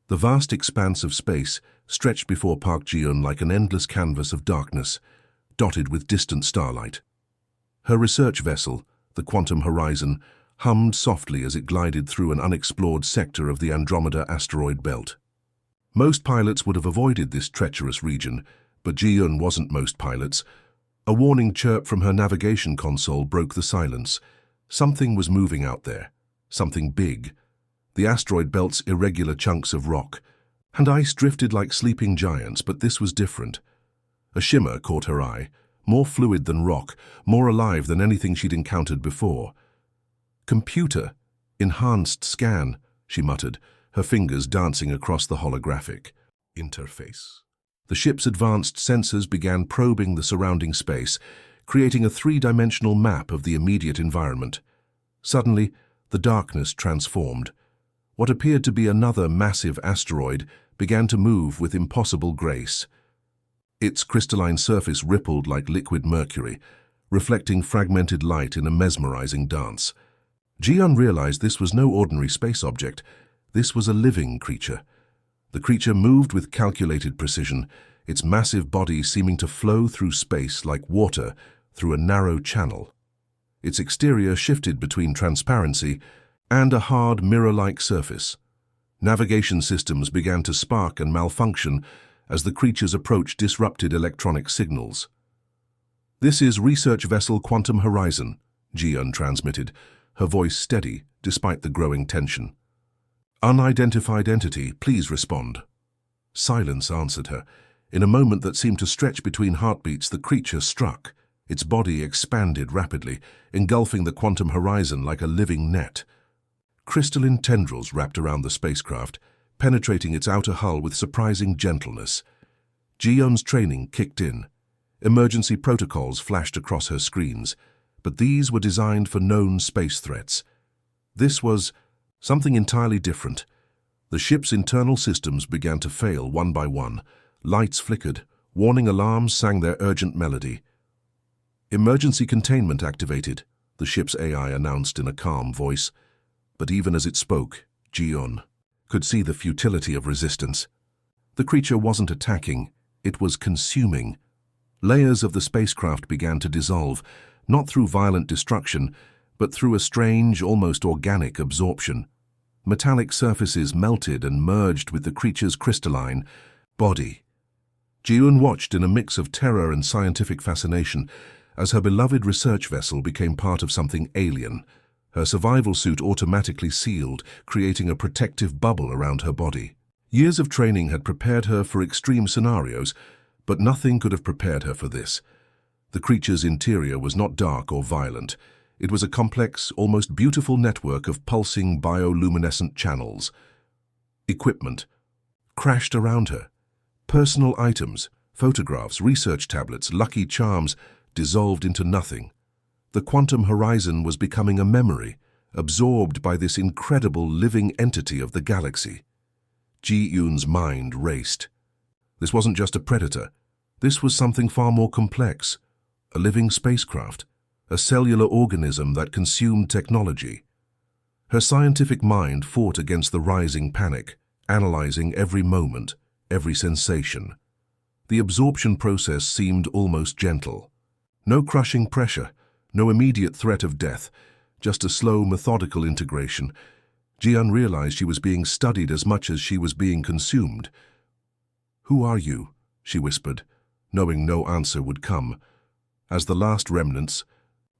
The vast expanse of space stretched before Park Ji-eun like an endless canvas of darkness, dotted with distant starlight. Her research vessel, the Quantum Horizon, hummed softly as it glided through an unexplored sector of the Andromeda asteroid belt. Most pilots would have avoided this treacherous region, but Ji-eun wasn't most pilots. A warning chirp from her navigation console broke the silence. Something was moving out there. Something big. The asteroid belt's irregular chunks of rock and ice drifted like sleeping giants, but this was different. A shimmer caught her eye, more fluid than rock, more alive than anything she'd encountered before. "Computer, enhanced scan," she muttered, her fingers dancing across the holographic interface. The ship's advanced sensors began probing the surrounding space, creating a three-dimensional map of the immediate environment. Suddenly, the darkness transformed. What appeared to be another massive asteroid began to move with impossible grace. Its crystalline surface rippled like liquid mercury, reflecting fragmented light in a mesmerizing dance. Ji-eun realized this was no ordinary space object. This was a living creature. The creature moved with calculated precision, its massive body seeming to flow through space like water through a narrow channel. Its exterior shifted between transparency and a hard mirror-like surface. Navigation systems began to spark and malfunction as the creature's approach disrupted electronic signals. "This is Research Vessel Quantum Horizon," Ji-eun transmitted, her voice steady despite the growing tension. "Unidentified entity, please respond." Silence answered her. In a moment that seemed to stretch between heartbeats, the creature struck. Its body expanded rapidly, engulfing the quantum horizon like a living net. Crystalline tendrils wrapped around the spacecraft, penetrating its outer hull with surprising gentleness. Ji-eun's training kicked in. Emergency protocols flashed across her screens, but these were designed for known space threats. This was something entirely different. The ship's internal systems began to fail one by one. Lights flickered. Warning alarms sang their urgent melody. "Emergency containment activated," the ship's AI announced in a calm voice. But even as it spoke, Ji-eun could see the futility of resistance. The creature wasn't attacking, it was consuming. Layers of the spacecraft began to dissolve, not through violent destruction, but through a strange, almost organic absorption. Metallic surfaces melted and merged with the creature's crystalline body. Ji-eun watched in a mix of terror and scientific fascination as her beloved research vessel became part of something alien. Her survival suit automatically sealed, creating a protective bubble around her body. Years of training had prepared her for extreme scenarios, but nothing could have prepared her for this. The creature's interior was not dark or violent. It was a complex, almost beautiful network of pulsing bioluminescent channels. Equipment crashed around her. Personal items, photographs, research tablets, lucky charms dissolved into nothing. The quantum horizon was becoming a memory, absorbed by this incredible living entity of the galaxy. Ji-eun's mind raced. This wasn't just a predator. This was something far more complex. A living spacecraft, a cellular organism that consumed technology. Her scientific mind fought against the rising panic, analyzing every moment, every sensation. The absorption process seemed almost gentle. No crushing pressure, no immediate threat of death, just a slow, methodical integration. Ji-eun realized she was being studied as much as she was being consumed. "Who are you?" she whispered, knowing no answer would come. As the last remnants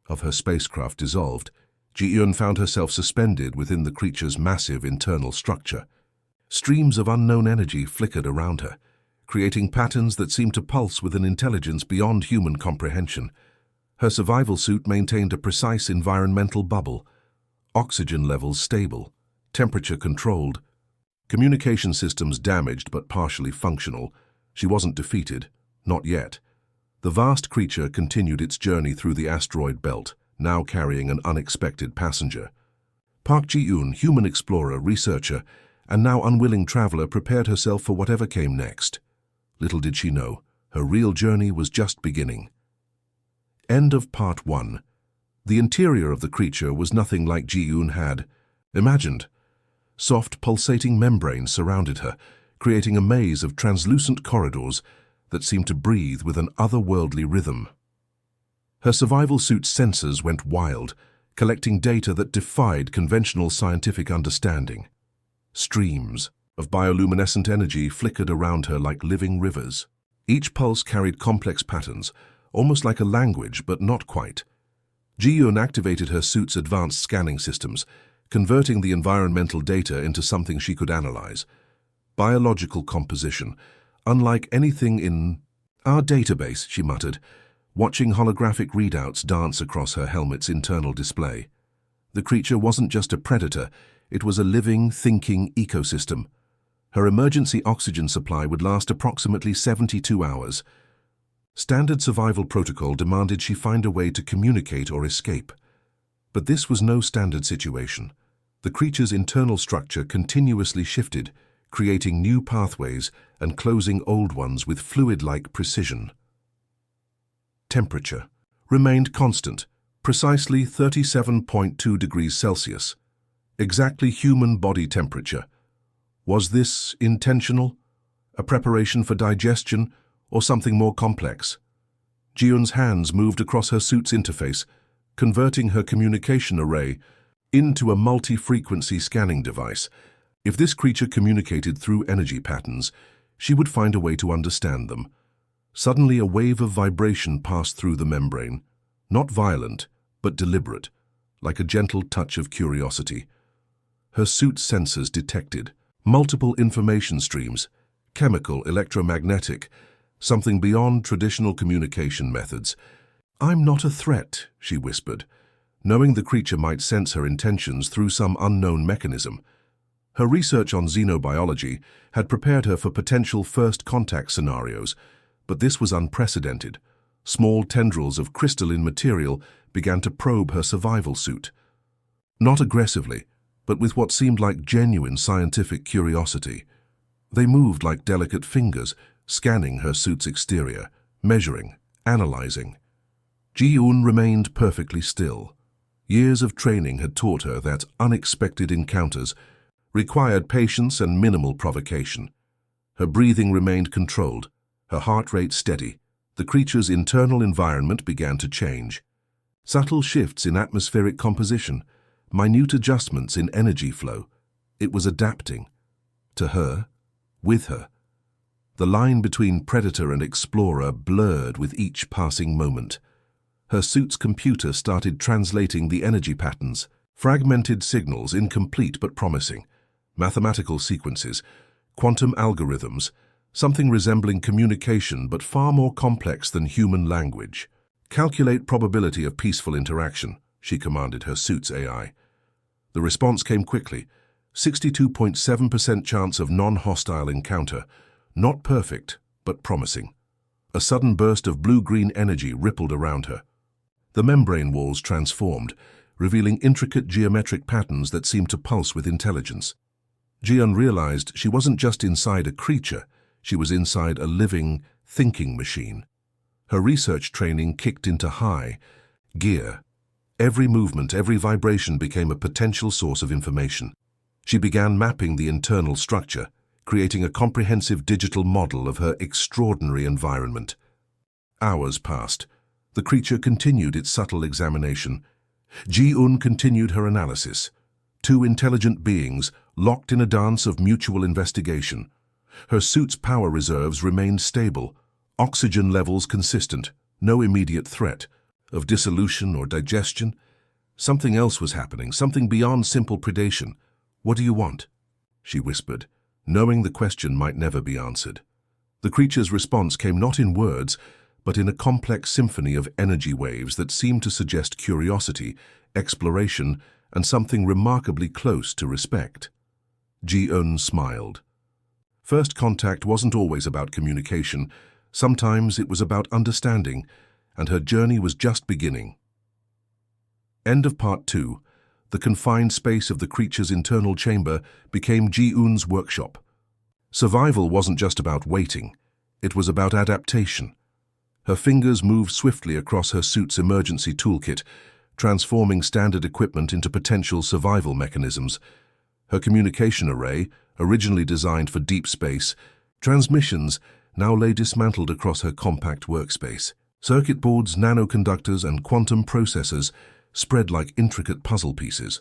of her spacecraft dissolved, Ji-eun found herself suspended within the creature's massive internal structure. Streams of unknown energy flickered around her, creating patterns that seemed to pulse with an intelligence beyond human comprehension. Her survival suit maintained a precise environmental bubble, oxygen levels stable, temperature controlled, communication systems damaged but partially functional. She wasn't defeated, not yet. The vast creature continued its journey through the asteroid belt, now carrying an unexpected passenger. Park Ji-eun, human explorer, researcher, and now unwilling traveler, prepared herself for whatever came next. Little did she know, her real journey was just beginning. End of Part 1. The interior of the creature was nothing like Ji-eun had imagined. Soft, pulsating membranes surrounded her, creating a maze of translucent corridors that seemed to breathe with an otherworldly rhythm. Her survival suit's sensors went wild, collecting data that defied conventional scientific understanding. Streams of bioluminescent energy flickered around her like living rivers. Each pulse carried complex patterns, almost like a language, but not quite. Ji-Yun activated her suit's advanced scanning systems, converting the environmental data into something she could analyze. Biological composition, unlike anything in our database, she muttered, watching holographic readouts dance across her helmet's internal display. The creature wasn't just a predator, it was a living, thinking ecosystem. Her emergency oxygen supply would last approximately 72 hours. Standard survival protocol demanded she find a way to communicate or escape. But this was no standard situation. The creature's internal structure continuously shifted, creating new pathways and closing old ones with fluid-like precision. Temperature remained constant, precisely 37.2 degrees Celsius. Exactly human body temperature. Was this intentional? A preparation for digestion, or something more complex? Ji-Yun's hands moved across her suit's interface, converting her communication array into a multi-frequency scanning device. If this creature communicated through energy patterns, she would find a way to understand them. Suddenly, a wave of vibration passed through the membrane, not violent, but deliberate, like a gentle touch of curiosity. Her suit's sensors detected multiple information streams, chemical, electromagnetic, something beyond traditional communication methods. "I'm not a threat," she whispered, knowing the creature might sense her intentions through some unknown mechanism. Her research on xenobiology had prepared her for potential first contact scenarios, but this was unprecedented. Small tendrils of crystalline material began to probe her survival suit. Not aggressively, but with what seemed like genuine scientific curiosity. They moved like delicate fingers, scanning her suit's exterior, measuring, analyzing. Ji-Yun remained perfectly still. Years of training had taught her that unexpected encounters required patience and minimal provocation. Her breathing remained controlled, her heart rate steady. The creature's internal environment began to change. Subtle shifts in atmospheric composition, minute adjustments in energy flow. It was adapting. To her, with her. The line between predator and explorer blurred with each passing moment. Her suit's computer started translating the energy patterns, fragmented signals, incomplete but promising, mathematical sequences, quantum algorithms, something resembling communication but far more complex than human language. "Calculate probability of peaceful interaction," she commanded her suit's AI. The response came quickly, 62.7% chance of non-hostile encounter, not perfect, but promising. A sudden burst of blue-green energy rippled around her. The membrane walls transformed, revealing intricate geometric patterns that seemed to pulse with intelligence. Ji-Yun realized she wasn't just inside a creature, she was inside a living, thinking machine. Her research training kicked into high gear. Every movement, every vibration became a potential source of information. She began mapping the internal structure, creating a comprehensive digital model of her extraordinary environment. Hours passed. The creature continued its subtle examination. Ji-Yun continued her analysis. Two intelligent beings locked in a dance of mutual investigation. Her suit's power reserves remained stable, oxygen levels consistent, no immediate threat of dissolution or digestion. Something else was happening, something beyond simple predation. "What do you want?" she whispered, knowing the question might never be answered. The creature's response came not in words, but in a complex symphony of energy waves that seemed to suggest curiosity, exploration, and something remarkably close to respect. Ji-Yun smiled. First contact wasn't always about communication. Sometimes it was about understanding, and her journey was just beginning. End of Part 2. The confined space of the creature's internal chamber became Ji-Yun's workshop. Survival wasn't just about waiting. It was about adaptation. Her fingers moved swiftly across her suit's emergency toolkit, transforming standard equipment into potential survival mechanisms. Her communication array, originally designed for deep space, transmissions now lay dismantled across her compact workspace. Circuit boards, nanoconductors, and quantum processors spread like intricate puzzle pieces.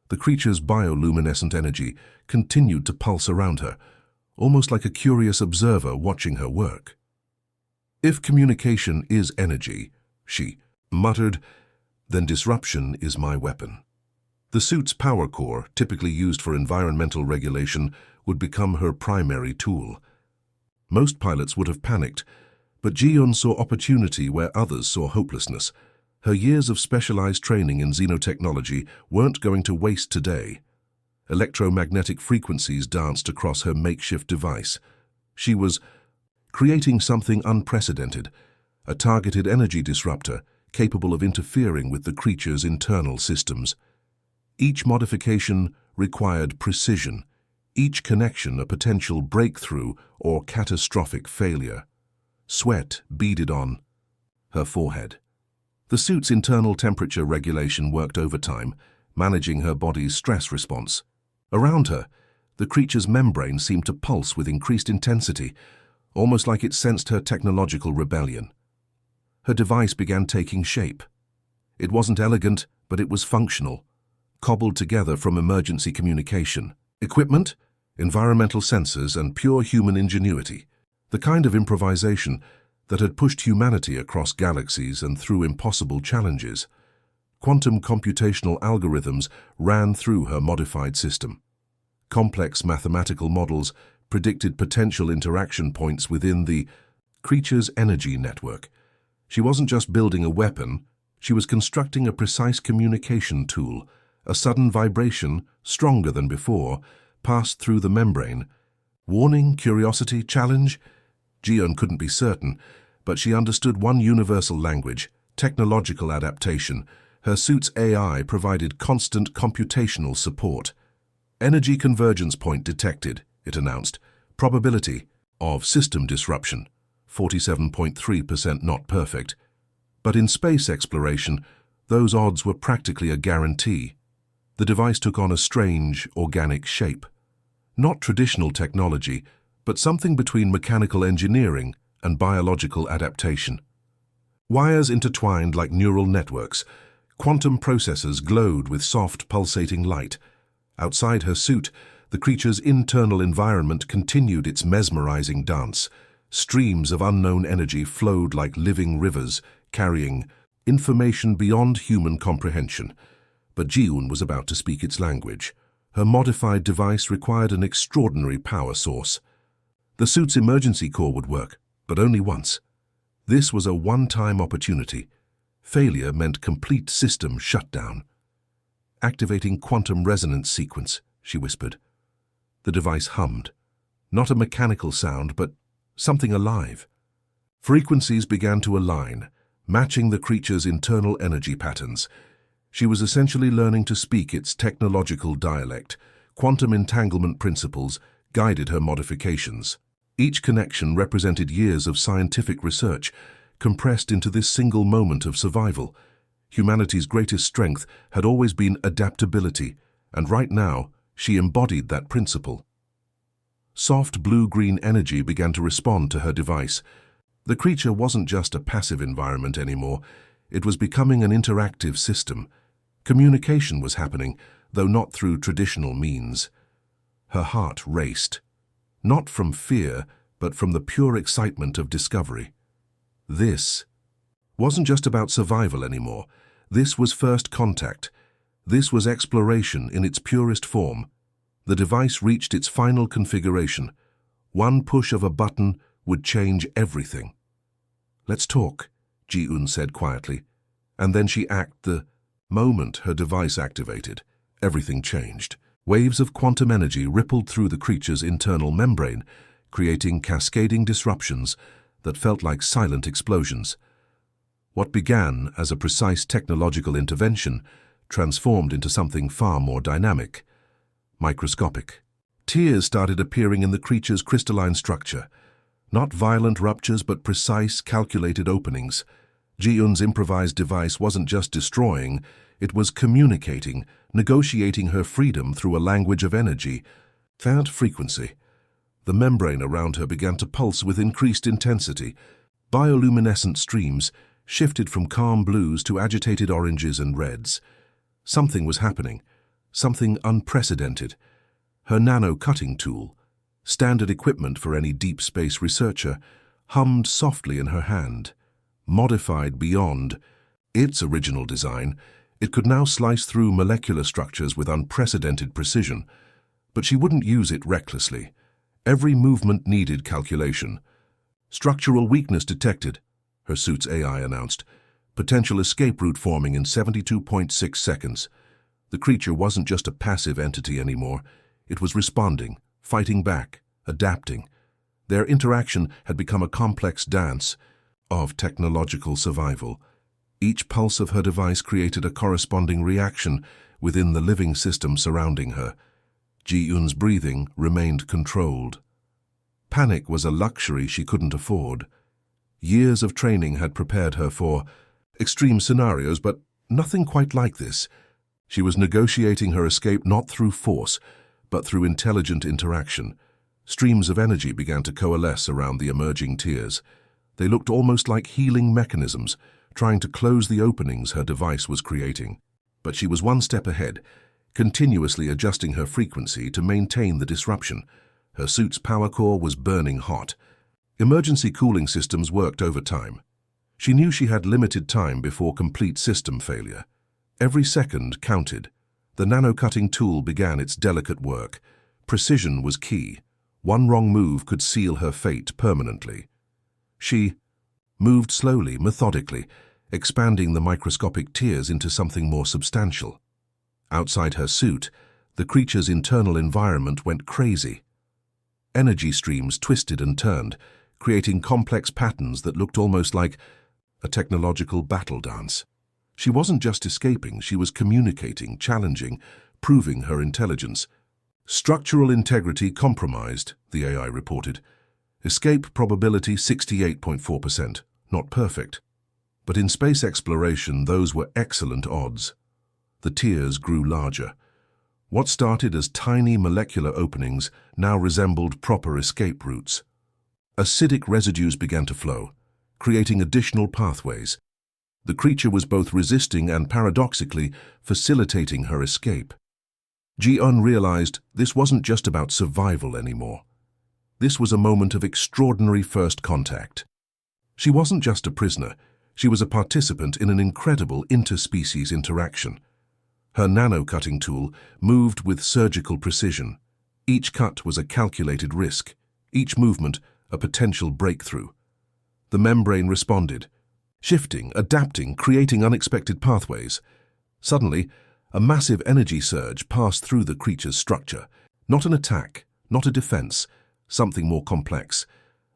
The creature's bioluminescent energy continued to pulse around her, almost like a curious observer watching her work. "If communication is energy," she muttered, "then disruption is my weapon." The suit's power core, typically used for environmental regulation, would become her primary tool. Most pilots would have panicked, but Ji-un saw opportunity where others saw hopelessness. Her years of specialized training in xenotechnology weren't going to waste today. Electromagnetic frequencies danced across her makeshift device. She was creating something unprecedented, a targeted energy disruptor capable of interfering with the creature's internal systems. Each modification required precision, each connection a potential breakthrough or catastrophic failure. Sweat beaded on her forehead. The suit's internal temperature regulation worked overtime, managing her body's stress response. Around her, the creature's membrane seemed to pulse with increased intensity, almost like it sensed her technological rebellion. Her device began taking shape. It wasn't elegant, but it was functional, cobbled together from emergency communication, equipment, environmental sensors, and pure human ingenuity. The kind of improvisation that had pushed humanity across galaxies and through impossible challenges. Quantum computational algorithms ran through her modified system. Complex mathematical models predicted potential interaction points within the creature's energy network. She wasn't just building a weapon, she was constructing a precise communication tool. A sudden vibration, stronger than before, passed through the membrane. Warning, curiosity, challenge? Ji-un couldn't be certain, but she understood one universal language: technological adaptation. Her suit's AI provided constant computational support. "Energy convergence point detected," it announced. "Probability of system disruption, 47.3% not perfect." But in space exploration, those odds were practically a guarantee. The device took on a strange, organic shape. Not traditional technology, but something between mechanical engineering and biological adaptation. Wires intertwined like neural networks. Quantum processors glowed with soft, pulsating light. Outside her suit, the creature's internal environment continued its mesmerizing dance. Streams of unknown energy flowed like living rivers, carrying information beyond human comprehension. But Ji-un was about to speak its language. Her modified device required an extraordinary power source. The suit's emergency core would work, but only once. This was a one-time opportunity. Failure meant complete system shutdown. "Activating quantum resonance sequence," she whispered. The device hummed. Not a mechanical sound, but something alive. Frequencies began to align, matching the creature's internal energy patterns. She was essentially learning to speak its technological dialect. Quantum entanglement principles guided her modifications. Each connection represented years of scientific research, compressed into this single moment of survival. Humanity's greatest strength had always been adaptability, and right now, she embodied that principle. Soft blue-green energy began to respond to her device. The creature wasn't just a passive environment anymore. It was becoming an interactive system. Communication was happening, though not through traditional means. Her heart raced, not from fear, but from the pure excitement of discovery. This wasn't just about survival anymore. This was first contact. This was exploration in its purest form. The device reached its final configuration. One push of a button would change everything. "Let's talk," Ji-un said quietly, and then she acted. The moment her device activated, everything changed. Waves of quantum energy rippled through the creature's internal membrane, creating cascading disruptions that felt like silent explosions. What began as a precise technological intervention transformed into something far more dynamic, microscopic. Tears started appearing in the creature's crystalline structure. Not violent ruptures, but precise, calculated openings. Ji-un's improvised device wasn't just destroying, it was communicating, negotiating her freedom through a language of energy. That frequency. The membrane around her began to pulse with increased intensity. Bioluminescent streams shifted from calm blues to agitated oranges and reds. Something was happening, something unprecedented. Her nano-cutting tool, standard equipment for any deep space researcher, hummed softly in her hand. Modified beyond its original design, it could now slice through molecular structures with unprecedented precision. But she wouldn't use it recklessly. Every movement needed calculation. Structural weakness detected, her suit's AI announced. Potential escape route forming in 72.6 seconds. The creature wasn't just a passive entity anymore. It was responding, fighting back, adapting. Their interaction had become a complex dance of technological survival. Each pulse of her device created a corresponding reaction within the living system surrounding her. Ji-Eun's breathing remained controlled. Panic was a luxury she couldn't afford. Years of training had prepared her for extreme scenarios, but nothing quite like this. She was negotiating her escape not through force, but through intelligent interaction. Streams of energy began to coalesce around the emerging tiers. They looked almost like healing mechanisms, trying to close the openings her device was creating. But she was one step ahead, continuously adjusting her frequency to maintain the disruption. Her suit's power core was burning hot. Emergency cooling systems worked overtime. She knew she had limited time before complete system failure. Every second counted. The nano-cutting tool began its delicate work. Precision was key. One wrong move could seal her fate permanently. She moved slowly, methodically, expanding the microscopic tiers into something more substantial. Outside her suit, the creature's internal environment went crazy. Energy streams twisted and turned, creating complex patterns that looked almost like a technological battle dance. She wasn't just escaping, she was communicating, challenging, proving her intelligence. Structural integrity compromised, the AI reported. Escape probability 68.4%, not perfect. But in space exploration, those were excellent odds. The tiers grew larger. What started as tiny molecular openings now resembled proper escape routes. Acidic residues began to flow, creating additional pathways. The creature was both resisting and paradoxically facilitating her escape. Ji-Eun realized this wasn't just about survival anymore. This was a moment of extraordinary first contact. She wasn't just a prisoner, she was a participant in an incredible interspecies interaction. Her nano-cutting tool moved with surgical precision. Each cut was a calculated risk, each movement a potential breakthrough. The membrane responded, shifting, adapting, creating unexpected pathways. Suddenly, a massive energy surge passed through the creature's structure. Not an attack, not a defense, something more complex.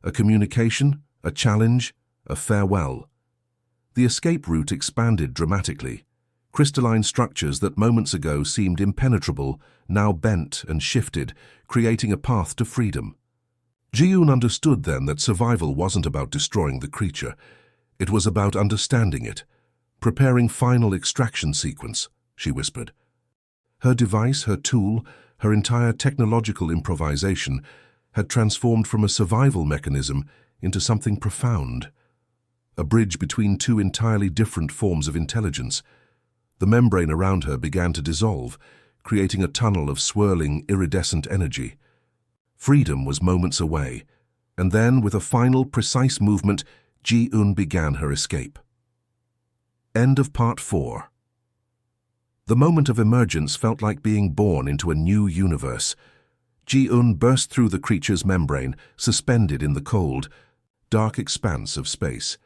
A communication, a challenge, a farewell. The escape route expanded dramatically. Crystalline structures that moments ago seemed impenetrable now bent and shifted, creating a path to freedom. Ji-Eun understood then that survival wasn't about destroying the creature. It was about understanding it. Preparing final extraction sequence, she whispered. Her device, her tool, her entire technological improvisation had transformed from a survival mechanism into something profound. A bridge between two entirely different forms of intelligence. The membrane around her began to dissolve, creating a tunnel of swirling, iridescent energy. Freedom was moments away, and then, with a final, precise movement, Ji-Eun began her escape. End of Part 4. The moment of emergence felt like being born into a new universe. Ji-Eun burst through the creature's membrane, suspended in the cold, dark expanse of space.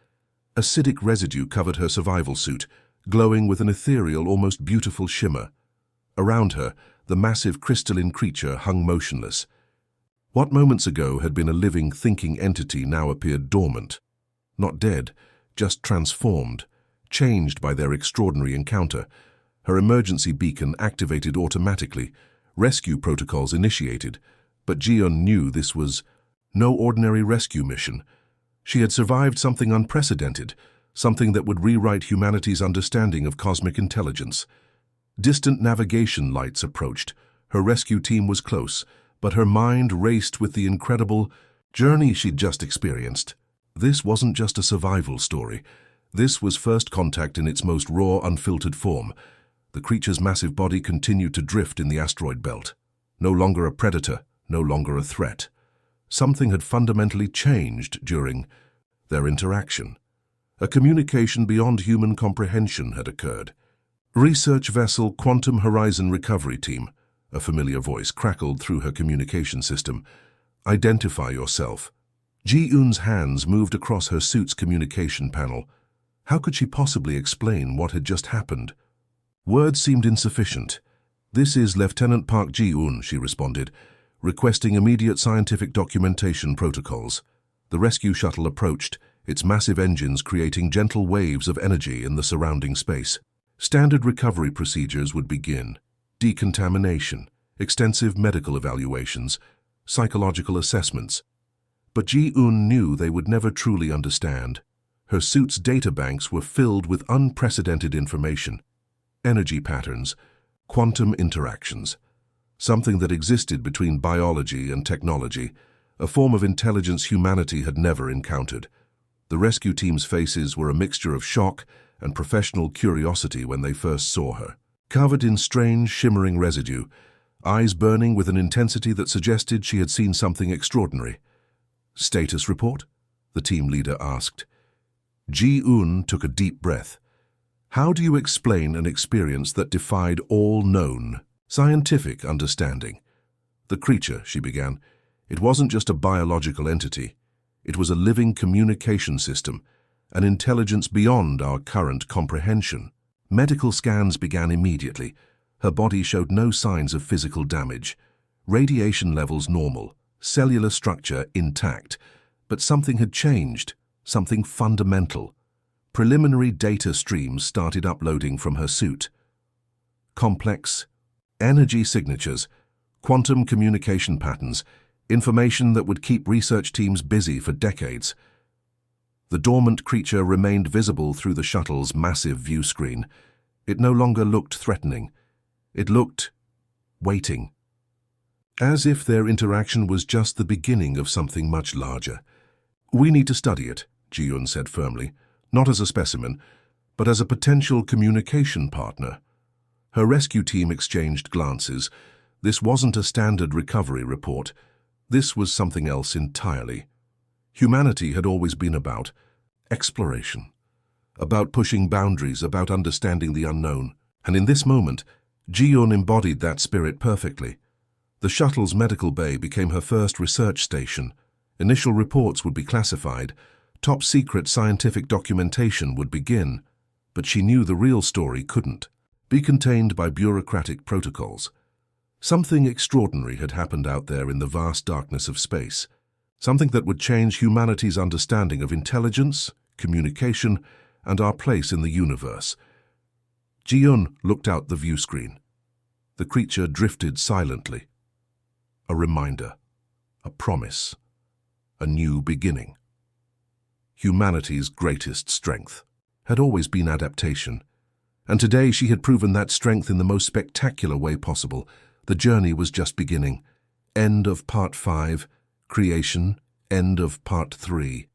Acidic residue covered her survival suit, glowing with an ethereal, almost beautiful shimmer. Around her, the massive crystalline creature hung motionless. What moments ago had been a living, thinking entity now appeared dormant. Not dead, just transformed, changed by their extraordinary encounter. Her emergency beacon activated automatically, rescue protocols initiated, but Ji-Eun knew this was no ordinary rescue mission. She had survived something unprecedented, something that would rewrite humanity's understanding of cosmic intelligence. Distant navigation lights approached. Her rescue team was close, but her mind raced with the incredible journey she'd just experienced. This wasn't just a survival story. This was first contact in its most raw, unfiltered form. The creature's massive body continued to drift in the asteroid belt. No longer a predator, no longer a threat. Something had fundamentally changed during their interaction. A communication beyond human comprehension had occurred. Research vessel Quantum Horizon Recovery Team, a familiar voice crackled through her communication system. Identify yourself. Ji-Eun's hands moved across her suit's communication panel. How could she possibly explain what had just happened? Words seemed insufficient. This is Lieutenant Park Ji-Eun, she responded, requesting immediate scientific documentation protocols. The rescue shuttle approached, its massive engines creating gentle waves of energy in the surrounding space. Standard recovery procedures would begin. Decontamination, extensive medical evaluations, psychological assessments. But Ji-Eun knew they would never truly understand. Her suit's databanks were filled with unprecedented information. Energy patterns, quantum interactions. Something that existed between biology and technology, a form of intelligence humanity had never encountered. The rescue team's faces were a mixture of shock and professional curiosity when they first saw her. Covered in strange, shimmering residue, eyes burning with an intensity that suggested she had seen something extraordinary. "Status report?" the team leader asked. Ji-Eun took a deep breath. "How do you explain an experience that defied all known scientific understanding?" "The creature," she began, "it wasn't just a biological entity. It was a living communication system, an intelligence beyond our current comprehension." Medical scans began immediately. Her body showed no signs of physical damage. Radiation levels normal, cellular structure intact. But something had changed, something fundamental. Preliminary data streams started uploading from her suit. Complex energy signatures, quantum communication patterns, information that would keep research teams busy for decades. The dormant creature remained visible through the shuttle's massive view screen. It no longer looked threatening. It looked waiting. As if their interaction was just the beginning of something much larger. "We need to study it," Ji-Eun said firmly, "not as a specimen, but as a potential communication partner." Her rescue team exchanged glances. This wasn't a standard recovery report. This was something else entirely. Humanity had always been about exploration, about pushing boundaries, about understanding the unknown. And in this moment, Ji-Eun embodied that spirit perfectly. The shuttle's medical bay became her first research station. Initial reports would be classified. Top-secret scientific documentation would begin. But she knew the real story couldn't be contained by bureaucratic protocols. Something extraordinary had happened out there in the vast darkness of space. Something that would change humanity's understanding of intelligence, communication, and our place in the universe. Ji-Eun looked out the view screen. The creature drifted silently. A reminder, a promise, a new beginning. Humanity's greatest strength had always been adaptation, and today she had proven that strength in the most spectacular way possible. The journey was just beginning. End of Part 5, Creation, end of Part 3.